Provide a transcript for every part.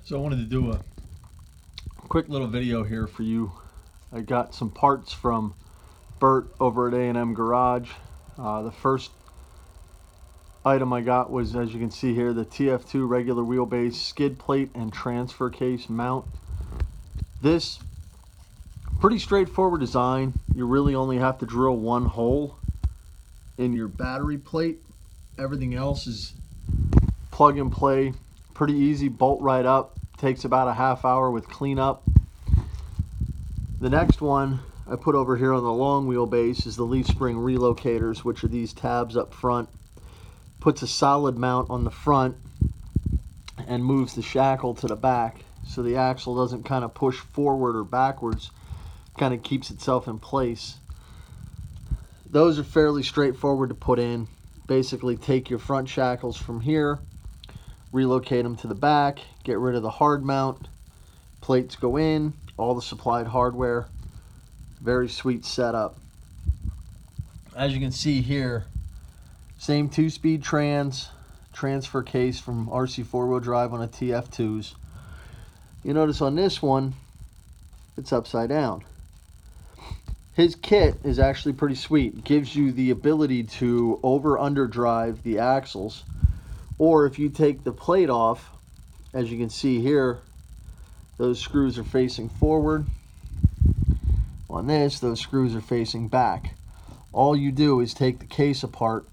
So I wanted to do a quick little video here for you. I got some parts from Bert over at A&M Garage. The first item I got was, as you can see here, the TF2 regular wheelbase skid plate and transfer case mount. This pretty straightforward design. You really only have to drill one hole in your battery plate. Everything else is plug and play, pretty easy, bolt right up. Takes about a half hour with cleanup. The next one I put over here on the long wheelbase is the leaf spring relocators, which are these tabs up front. Puts a solid mount on the front and moves the shackle to the back so the axle doesn't kind of push forward or backwards, kind of keeps itself in place. Those are fairly straightforward to put in. Basically take your front shackles from here, relocate them to the back, get rid of the hard mount, plates go in, all the supplied hardware. Very sweet setup. As you can see here, same 2-speed transfer case from RC 4-wheel drive on a TF2s. You notice on this one, it's upside down. His kit is actually pretty sweet. It gives you the ability to over-under drive the axles, or if you take the plate off, as you can see here, those screws are facing forward. On this, those screws are facing back. All you do is take the case apart,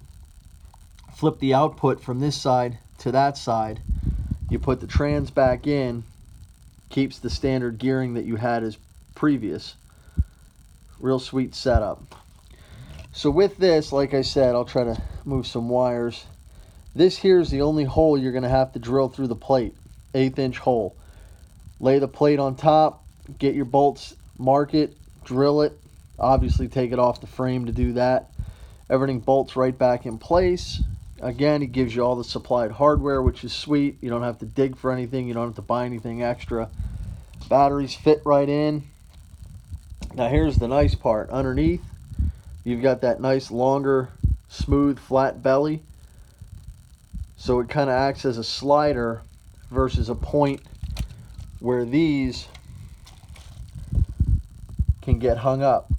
flip the output from this side to that side, you put the trans back in, keeps the standard gearing that you had as previous. Real sweet setup. So with this, like I said, I'll try to move some wires. This here is the only hole you're going to have to drill through the plate, 1/8 inch hole. Lay the plate on top, get your bolts, mark it, drill it. Obviously take it off the frame to do that. Everything bolts right back in place. Again, it gives you all the supplied hardware, which is sweet. You don't have to dig for anything. You don't have to buy anything extra. Batteries fit right in. Now here's the nice part. Underneath, you've got that nice longer, smooth, flat belly. So it kind of acts as a slider versus a point where these can get hung up.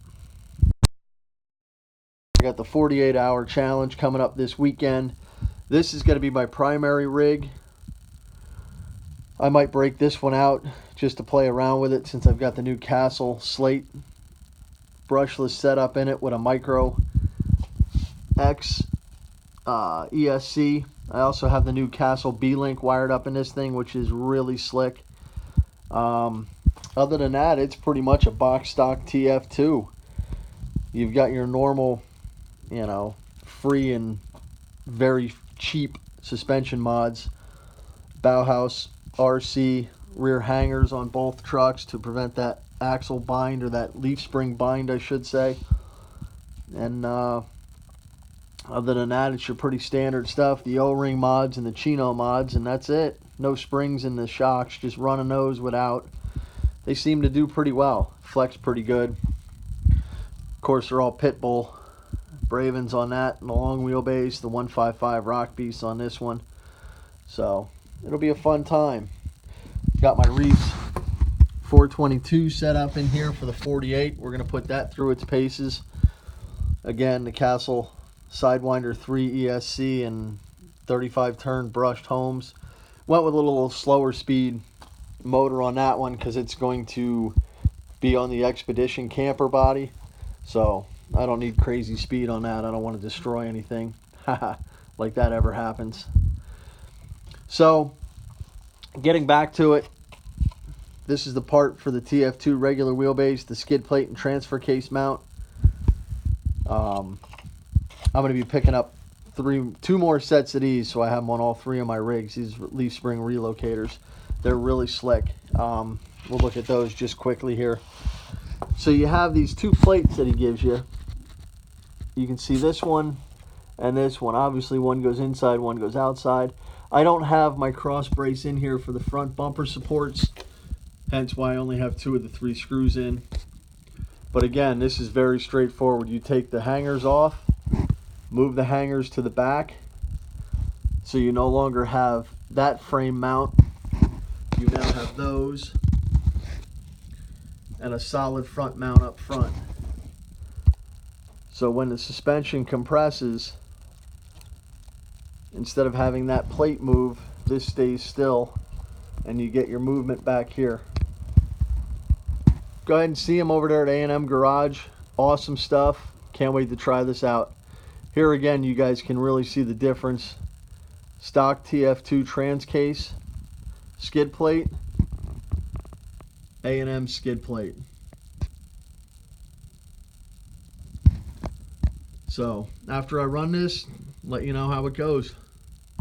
I got the 48-hour challenge coming up this weekend. This is going to be my primary rig. I might break this one out just to play around with it, since I've got the new Castle Slate brushless setup in it with a Micro X ESC. I also have the new Castle B-Link wired up in this thing, which is really slick. Other than that, it's pretty much a box stock TF2. You've got your normal, you know, free and very cheap suspension mods. Bauhaus RC rear hangers on both trucks to prevent that axle bind, or that leaf spring bind I should say. And other than that, it's your pretty standard stuff, the O-ring mods and the Chino mods, and that's it. No springs in the shocks, just running those without. They seem to do pretty well, flex pretty good. Of course, they're all Pitbull Bravens on that, and the long wheelbase, the 155 Rock Beast on this one. So it'll be a fun time. Got my Reefs 422 set up in here for the 48. We're going to put that through its paces. Again, the Castle Sidewinder 3 ESC and 35 turn brushed homes. Went with a little slower speed motor on that one because it's going to be on the Expedition camper body. So I don't need crazy speed on that. I don't want to destroy anything. Like that ever happens. So getting back to it, this is the part for the TF2 regular wheelbase, the skid plate and transfer case mount. I'm going to be picking up two more sets of these, so I have them on all three of my rigs, these leaf spring relocators. They're really slick. We'll look at those just quickly here. So you have these two plates that he gives you. You can see this one and this one. Obviously one goes inside, one goes outside. I don't have my cross brace in here for the front bumper supports, hence why I only have 2 of the 3 screws in. But again, this is very straightforward. You take the hangers off, move the hangers to the back, so you no longer have that frame mount you now have those and a solid front mount up front. So when the suspension compresses, instead of having that plate move, this stays still and you get your movement back here. Go ahead and see them over there at A&M Garage. Awesome stuff. Can't wait to try this out. Here again, you guys can really see the difference. Stock TF2 trans case, skid plate, A&M skid plate. So after I run this, let you know how it goes.